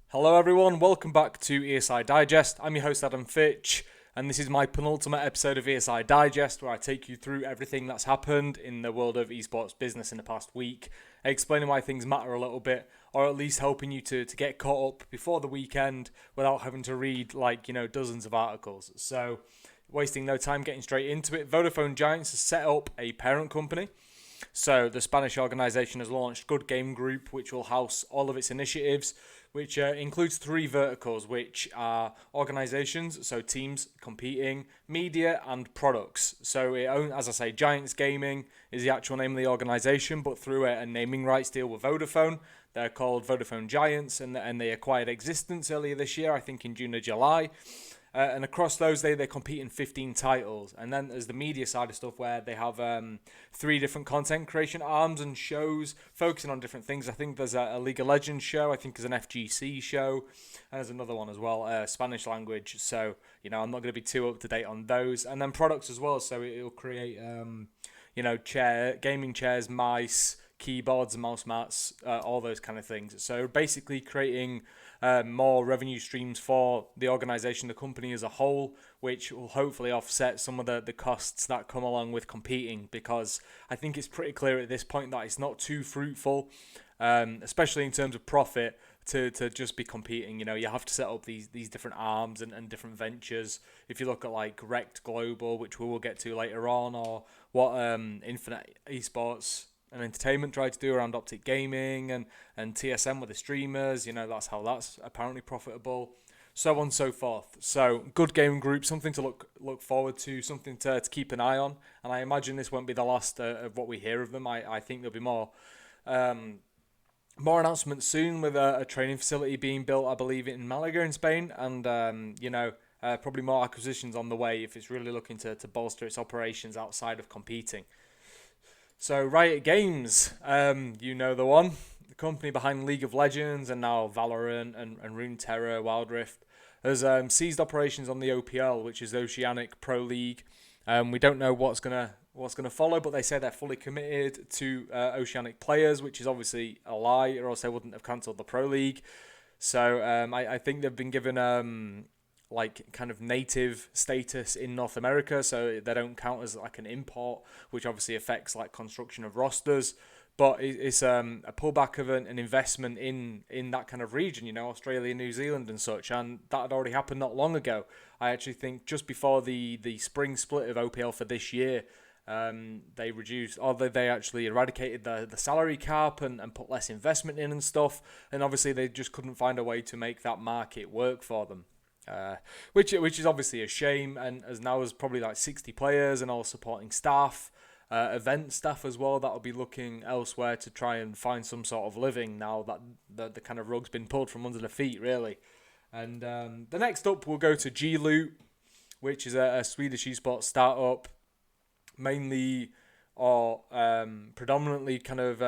Hello everyone, welcome back to ESI Digest. I'm your host Adam Fitch, and this is my penultimate episode of ESI Digest where I take you through everything that's happened in the world of esports business in the past week, explaining why things matter a little bit, or at least helping you to get caught up before the weekend without having to read dozens of articles. So, wasting no time getting straight into it, Vodafone Giants has set up a parent company. So the Spanish organisation has launched Good Game Group, which will house all of its initiatives, which includes three verticals, which are organisations, so teams competing, media, and products. So as I say, Giants Gaming is the actual name of the organisation, but through a naming rights deal with Vodafone, they're called Vodafone Giants, and they acquired Existence earlier this year, I think in June or July. And across those, they compete in 15 titles. And then there's the media side of stuff where they have three different content creation arms and shows focusing on different things. I think there's a League of Legends show. I think there's an FGC show. And there's another one as well, Spanish language. So, I'm not going to be too up to date on those. And then products as well. So it'll create, gaming chairs, mice, keyboards, mouse mats, all those kind of things. So basically creating more revenue streams for the organisation, the company as a whole, which will hopefully offset some of the costs that come along with competing, because I think it's pretty clear at this point that it's not too fruitful, especially in terms of profit, to just be competing. You have to set up these different arms and different ventures. If you look at like Rect Global, which we will get to later on, or what Infinite Esports and Entertainment tried to do around Optic Gaming and TSM with the streamers, that's how that's apparently profitable, so on and so forth. So Good Game Group, something to look forward to, something to keep an eye on, and I imagine this won't be the last of what we hear of them. I think there'll be more announcements soon, with a training facility being built, I believe, in Malaga in Spain, and probably more acquisitions on the way if it's really looking to bolster its operations outside of competing. So Riot Games, the one, the company behind League of Legends and now Valorant and Runeterra, Wild Rift, has seized operations on the OPL, which is the Oceanic Pro League. We don't know what's gonna follow, but they say they're fully committed to Oceanic players, which is obviously a lie, or else they wouldn't have cancelled the Pro League. So I think they've been given kind of native status in North America, so they don't count as like an import, which obviously affects like construction of rosters. But it's a pullback of an investment in that kind of region, Australia, New Zealand and such, and that had already happened not long ago. I actually think just before the spring split of OPL for this year, they reduced, or they actually eradicated the salary cap and put less investment in and stuff, and obviously they just couldn't find a way to make that market work for them. Which is obviously a shame, and as now there's probably like 60 players and all supporting staff, event staff as well, that'll be looking elsewhere to try and find some sort of living now that the kind of rug's been pulled from under the feet, really. And the next up, we'll go to G-Loot, which is a Swedish esports startup, mainly or predominantly kind of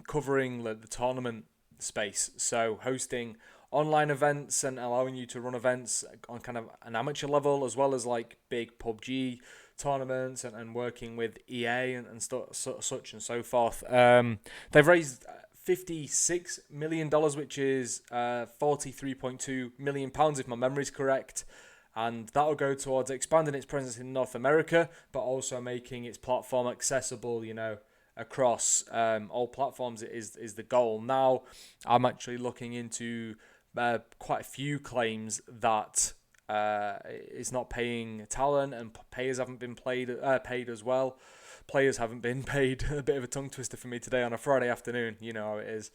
covering the tournament space, so hosting online events and allowing you to run events on kind of an amateur level, as well as like big PUBG tournaments and working with EA and such and so forth. They've raised $56 million, which is £43.2 million, if my memory's correct. And that'll go towards expanding its presence in North America, but also making its platform accessible, across all platforms. Is the goal. Now, I'm actually looking into quite a few claims that it's not paying talent, and players haven't been paid as well. Players haven't been paid. A bit of a tongue twister for me today on a Friday afternoon. You know how it is.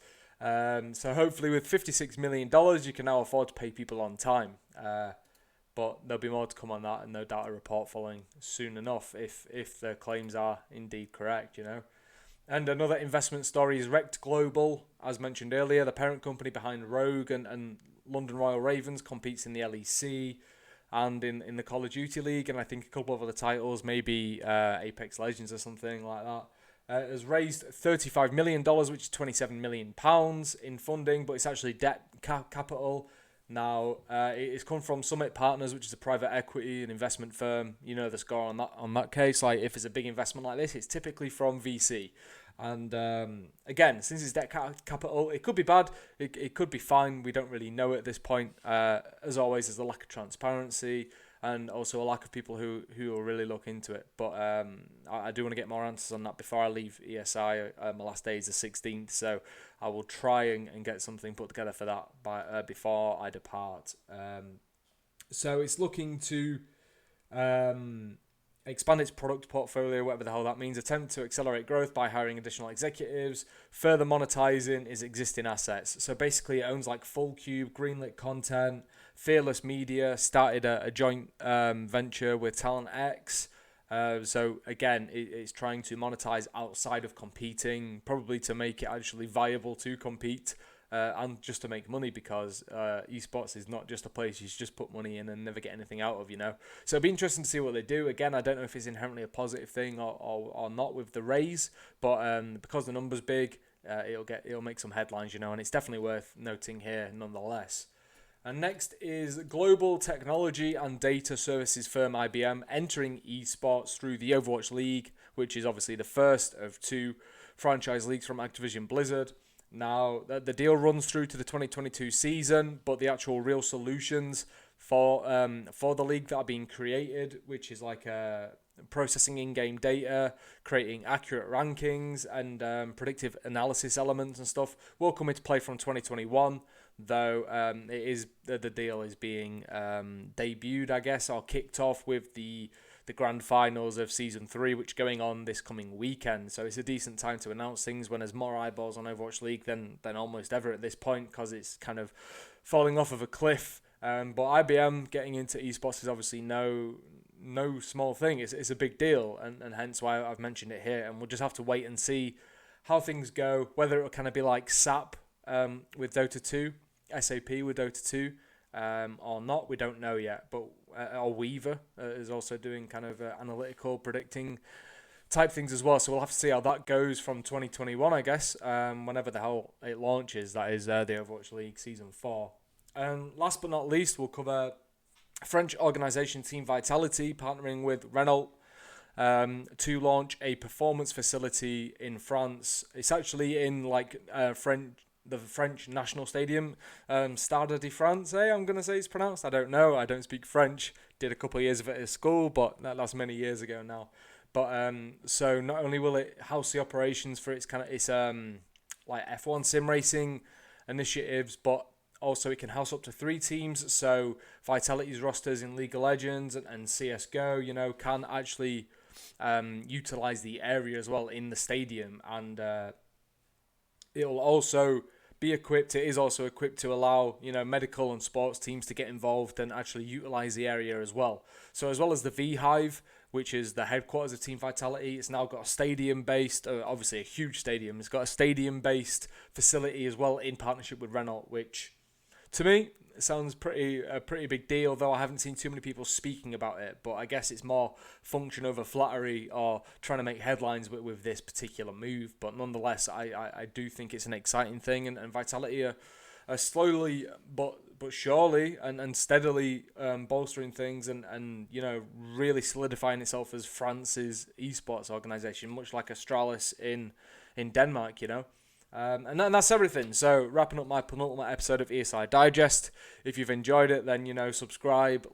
So hopefully with $56 million, you can now afford to pay people on time. But there'll be more to come on that, and no doubt a report following soon enough if the claims are indeed correct, And another investment story is Rect Global, as mentioned earlier. The parent company behind Rogue and London Royal Ravens competes in the LEC and in the Call of Duty League, and I think a couple of other titles, maybe Apex Legends or something like that. Has raised $35 million, which is £27 million in funding, but it's actually debt capital. Now, it's come from Summit Partners, which is a private equity and investment firm. You know the score on that case. Like, if it's a big investment like this, it's typically from VC. And again, since it's debt capital, it could be bad, it could be fine. We don't really know at this point. As always, there's a lack of transparency and also a lack of people who will really look into it. But I do want to get more answers on that before I leave ESI. My last day is the 16th, so I will try and get something put together for that before I depart. So it's looking to expand its product portfolio, whatever the hell that means, attempt to accelerate growth by hiring additional executives, further monetizing its existing assets. So basically it owns like Full Cube, Greenlit Content, Fearless Media, started a joint venture with Talent X. So again, it's trying to monetize outside of competing, probably to make it actually viable to compete. And just to make money, because esports is not just a place you just put money in and never get anything out of, So it'll be interesting to see what they do. Again, I don't know if it's inherently a positive thing or not with the raise, but because the number's big, it'll make some headlines, and it's definitely worth noting here nonetheless. And next is global technology and data services firm IBM entering esports through the Overwatch League, which is obviously the first of 2 franchise leagues from Activision Blizzard. Now, the deal runs through to the 2022 season, but the actual real solutions for the league that are being created, which is like processing in-game data, creating accurate rankings, and predictive analysis elements and stuff, will come into play from 2021. Though the deal is being debuted, I guess, or kicked off with the grand finals of season 3, which are going on this coming weekend. So it's a decent time to announce things when there's more eyeballs on Overwatch League than almost ever at this point, because it's kind of falling off of a cliff. But IBM getting into esports is obviously no small thing. It's a big deal, and hence why I've mentioned it here. And we'll just have to wait and see how things go, whether it'll kind of be like SAP with Dota 2, SAP with Dota 2, or not. We don't know yet, but or Weaver is also doing kind of analytical predicting type things as well. So we'll have to see how that goes from 2021, I guess, whenever the hell it launches. That is the Overwatch League Season 4. Last but not least, we'll cover French organisation Team Vitality partnering with Renault to launch a performance facility in France. It's actually in the French national stadium, Stade de France, I'm going to say it's pronounced. I don't know. I don't speak French. Did a couple of years of it at school, but that's many years ago now. But so not only will it house the operations for its like F1 sim racing initiatives, but also it can house up to 3 teams. So Vitality's rosters in League of Legends and CSGO, can actually utilize the area as well in the stadium, and it'll also be equipped. It is also equipped to allow medical and sports teams to get involved and actually utilize the area as well. So as well as the V-Hive, which is the headquarters of Team Vitality, it's now got a stadium-based, obviously a huge stadium. It's got a stadium-based facility as well in partnership with Renault, which to me it sounds a pretty big deal, though I haven't seen too many people speaking about it. But I guess it's more function over flattery or trying to make headlines with this particular move. But nonetheless, I do think it's an exciting thing, and Vitality are slowly but surely and steadily bolstering things and really solidifying itself as France's esports organisation, much like Astralis in Denmark, And that's everything. So wrapping up my penultimate episode of ESI Digest. If you've enjoyed it, then subscribe,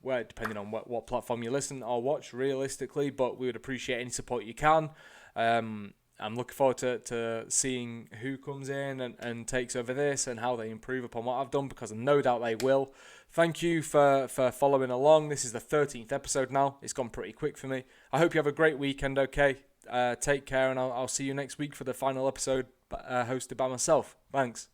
depending on what platform you listen or watch realistically. But we would appreciate any support you can. I'm looking forward to seeing who comes in and takes over this and how they improve upon what I've done, because I've no doubt they will. Thank you for following along. This is the 13th episode now. It's gone pretty quick for me. I hope you have a great weekend, okay? Take care, and I'll see you next week for the final episode hosted by myself. Thanks.